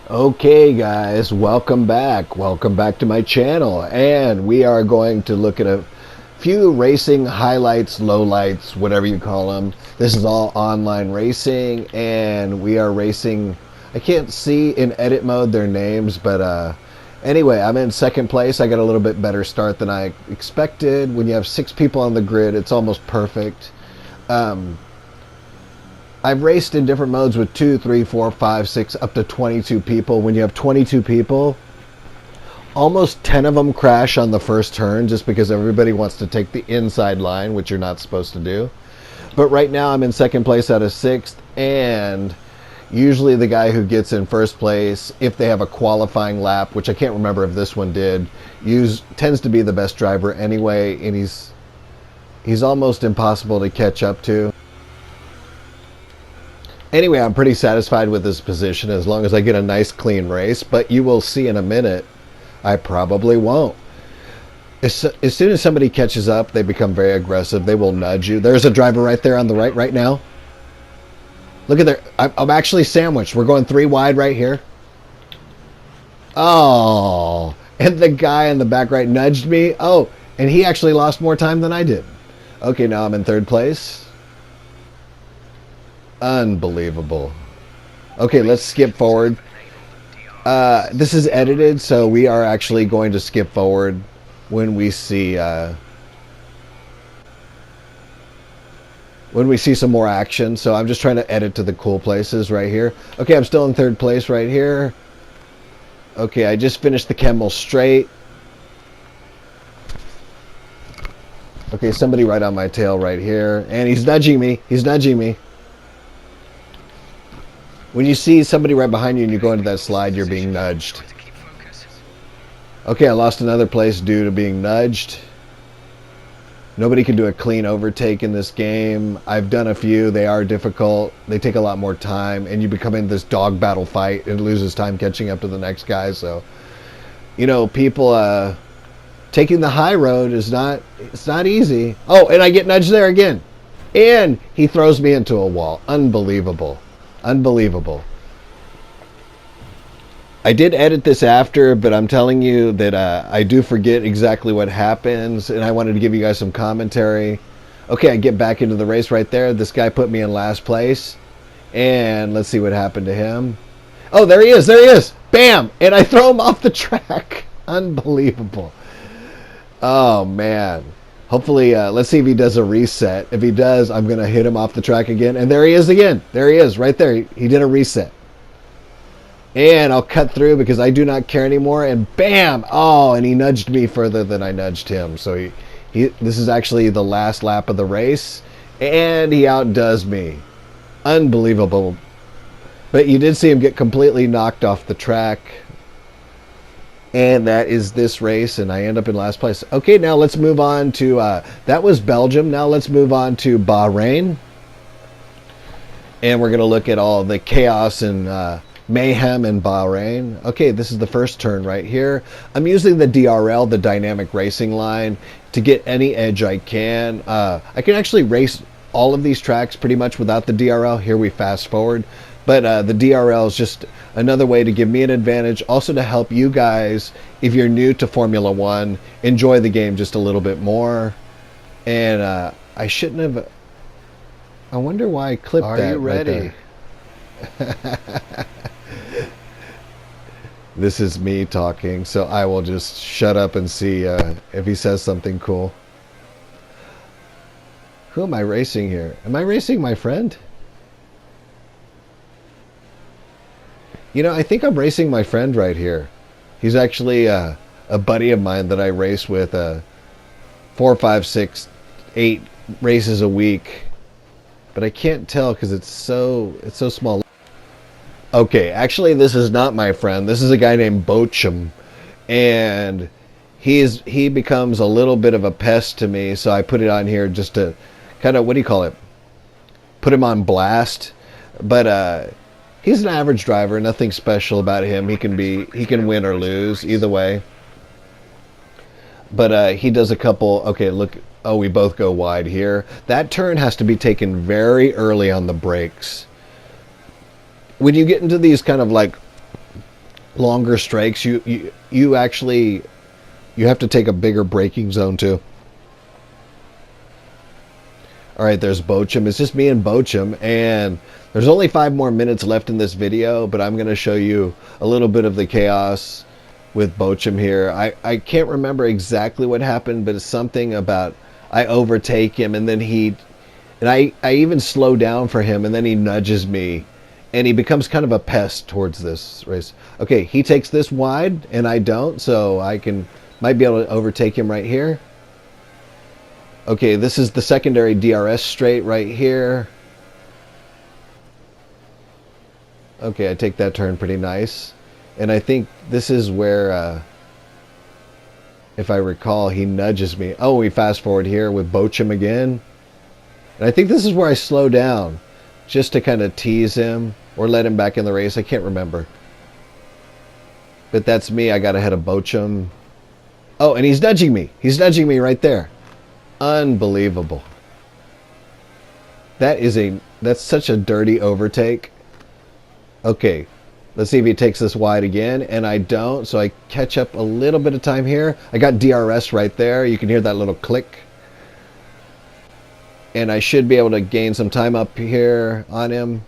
Okay guys, welcome back. Welcome back to my channel. And we are going to look at a few racing highlights, lowlights, whatever you call them. This is all online racing and we are racing. I can't see in edit mode their names, but anyway, I'm in second place. I got a little bit better start than I expected. When you have 6 people on the grid, it's almost perfect. I've raced in different modes with 2, 3, 4, 5, 6, up to 22 people. When you have 22 people, almost 10 of them crash on the first turn just because everybody wants to take the inside line, which you're not supposed to do. But right now I'm in second place out of 6th, and usually the guy who gets in first place, if they have a qualifying lap, which I can't remember if this one did, tends to be the best driver anyway, and he's almost impossible to catch up to. Anyway, I'm pretty satisfied with this position as long as I get a nice clean race, but you will see in a minute I probably won't. As soon as somebody catches up, they become very aggressive. They will nudge you. There's a driver right there on the right now. Look at there. I'm actually sandwiched. We're going 3 wide right here. Oh, and the guy in the back right nudged me. Oh, and he actually lost more time than I did. Okay, now I'm in third place. Unbelievable. Okay, let's skip forward. This is edited, so we are actually going to skip forward when we see some more action. So I'm just trying to edit to the cool places right here. Okay, I'm still in third place right here. Okay, I just finished the Kemmel straight. Okay, somebody right on my tail right here, and he's nudging me. He's nudging me. When you see somebody right behind you and you go into that slide, you're being nudged. Okay, I lost another place due to being nudged. Nobody can do a clean overtake in this game. I've done a few. They are difficult. They take a lot more time, and you become in this dog battle fight and loses time catching up to the next guy. So, you know, people taking the high road it's not easy. Oh, and I get nudged there again. And he throws me into a wall. Unbelievable. Unbelievable. I did edit this after, but I'm telling you that I do forget exactly what happens, and I wanted to give you guys some commentary. Okay, I get back into the race right there. This guy put me in last place, and let's see what happened to him. Oh, there he is. There he is. Bam! And I throw him off the track. Unbelievable. Oh, man. Hopefully, let's see if he does a reset. If he does, I'm going to hit him off the track again. And there he is again. There he is, right there. He did a reset. And I'll cut through because I do not care anymore. And bam! Oh, and he nudged me further than I nudged him. So this is actually the last lap of the race. And he outdoes me. Unbelievable. But you did see him get completely knocked off the track. And that is this race, and I end up in last place. Okay, now let's move on to, that was Belgium. Now let's move on to Bahrain. And we're going to look at all the chaos and mayhem in Bahrain. Okay, this is the first turn right here. I'm using the DRL, the dynamic racing line, to get any edge I can. I can actually race all of these tracks pretty much without the DRL. Here we fast forward. But the DRL is just another way to give me an advantage, also to help you guys, if you're new to Formula One, enjoy the game just a little bit more. And I shouldn't have... I wonder why I clipped that. Are you ready? Right. This is me talking, so I will just shut up and see if he says something cool. Who am I racing here? Am I racing my friend? You know, I think I'm racing my friend right here. He's actually a buddy of mine that I race with 4, 5, 6, 8 races a week. But I can't tell because it's so small. Okay, actually this is not my friend. This is a guy named Bochum. And he becomes a little bit of a pest to me, so I put it on here just to kind of, what do you call it? Put him on blast. But he's an average driver, nothing special about him. He can win or lose either way. But he does a couple. Okay, look. Oh, we both go wide here. That turn has to be taken very early on the brakes. When you get into these kind of like longer strikes, you actually you have to take a bigger braking zone too. All right, there's Bochum. It's just me and Bochum, and there's only 5 more minutes left in this video, but I'm going to show you a little bit of the chaos with Bochum here. I can't remember exactly what happened, but it's something about I overtake him, and then I even slow down for him, and then he nudges me, and he becomes kind of a pest towards this race. Okay, he takes this wide, and I don't, so might be able to overtake him right here. Okay, this is the secondary DRS straight right here. Okay, I take that turn pretty nice. And I think this is where, if I recall, he nudges me. Oh, we fast forward here with Bochum again. And I think this is where I slow down, just to kind of tease him or let him back in the race. I can't remember. But that's me. I got ahead of Bochum. Oh, and he's nudging me. He's nudging me right there. Unbelievable. That's such a dirty overtake. Okay, let's see if he takes this wide again, and I don't, so I catch up a little bit of time here. I got DRS right there. You can hear that little click. And I should be able to gain some time up here on him.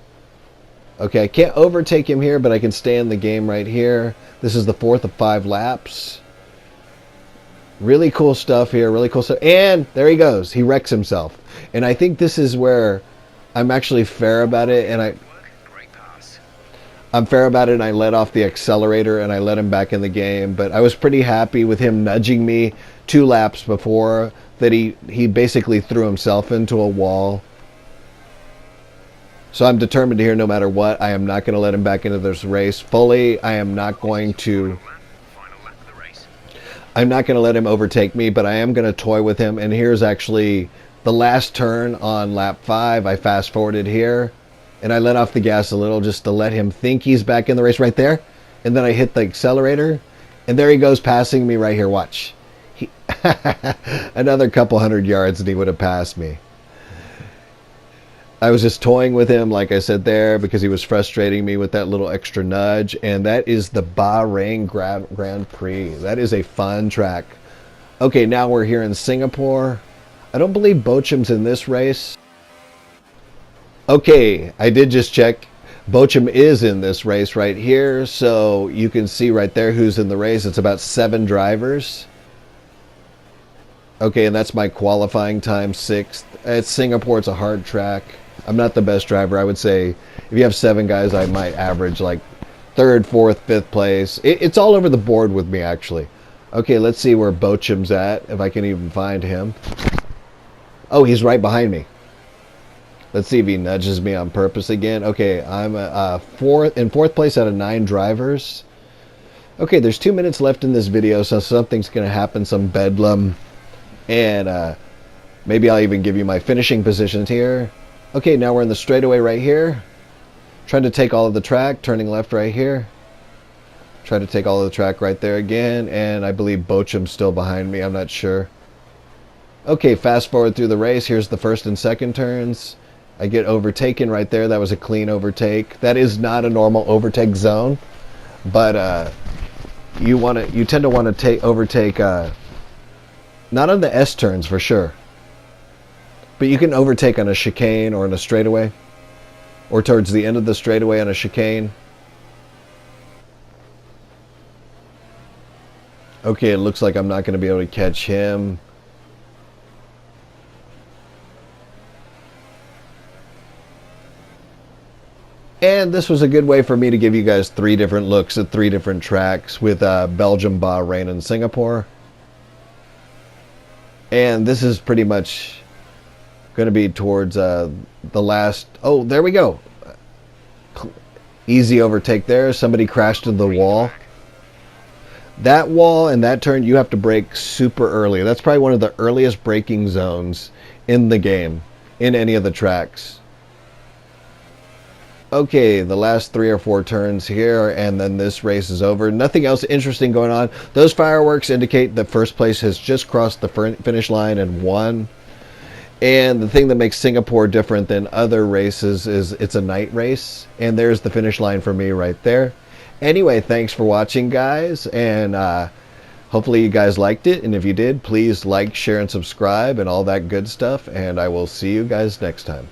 Okay, I can't overtake him here, but I can stay in the game right here. This is the 4th of 5 laps. Really cool stuff here, really cool stuff. And there he goes. He wrecks himself. And I think this is where I'm actually fair about it. And I'm fair about it, and I let off the accelerator, and I let him back in the game. But I was pretty happy with him nudging me 2 laps before that he basically threw himself into a wall. So I'm determined here no matter what. I am not going to let him back into this race fully. I'm not going to let him overtake me, but I am going to toy with him. And here's actually the last turn on lap 5. I fast forwarded here, and I let off the gas a little just to let him think he's back in the race right there. And then I hit the accelerator, and there he goes passing me right here. Watch. Another couple 100 yards and he would have passed me. I was just toying with him, like I said there, because he was frustrating me with that little extra nudge. And that is the Bahrain Grand Prix. That is a fun track. Okay, now we're here in Singapore. I don't believe Bochum's in this race. Okay, I did just check. Bochum is in this race right here. So you can see right there who's in the race. It's about 7 drivers. Okay, and that's my qualifying time, 6th. At Singapore, it's a hard track. I'm not the best driver. I would say if you have 7 guys, I might average like 3rd, 4th, 5th place. It's all over the board with me, actually. Okay, let's see where Bochum's at, if I can even find him. Oh, he's right behind me. Let's see if he nudges me on purpose again. Okay, I'm in 4th place out of 9 drivers. Okay, there's 2 minutes left in this video, so something's going to happen, some bedlam. And maybe I'll even give you my finishing positions here. Okay, now we're in the straightaway right here. Trying to take all of the track, turning left right here. Try to take all of the track right there again. And I believe Bochum's still behind me. I'm not sure. Okay, fast forward through the race. Here's the 1st and 2nd turns. I get overtaken right there. That was a clean overtake. That is not a normal overtake zone. But you tend to want to overtake... not on the S turns for sure. But you can overtake on a chicane or in a straightaway. Or towards the end of the straightaway on a chicane. Okay, it looks like I'm not going to be able to catch him. And this was a good way for me to give you guys 3 different looks at 3 different tracks with Belgium, Bahrain, and Singapore. And this is pretty much going to be towards the last... Oh, there we go. Easy overtake there. Somebody crashed into the wall. That wall and that turn, you have to brake super early. That's probably one of the earliest braking zones in the game, in any of the tracks. Okay, the last 3 or 4 turns here, and then this race is over. Nothing else interesting going on. Those fireworks indicate that 1st place has just crossed the finish line and won. And the thing that makes Singapore different than other races is it's a night race. And there's the finish line for me right there. Anyway, thanks for watching, guys, and hopefully you guys liked it. And if you did, please like, share, and subscribe, and all that good stuff. And I will see you guys next time.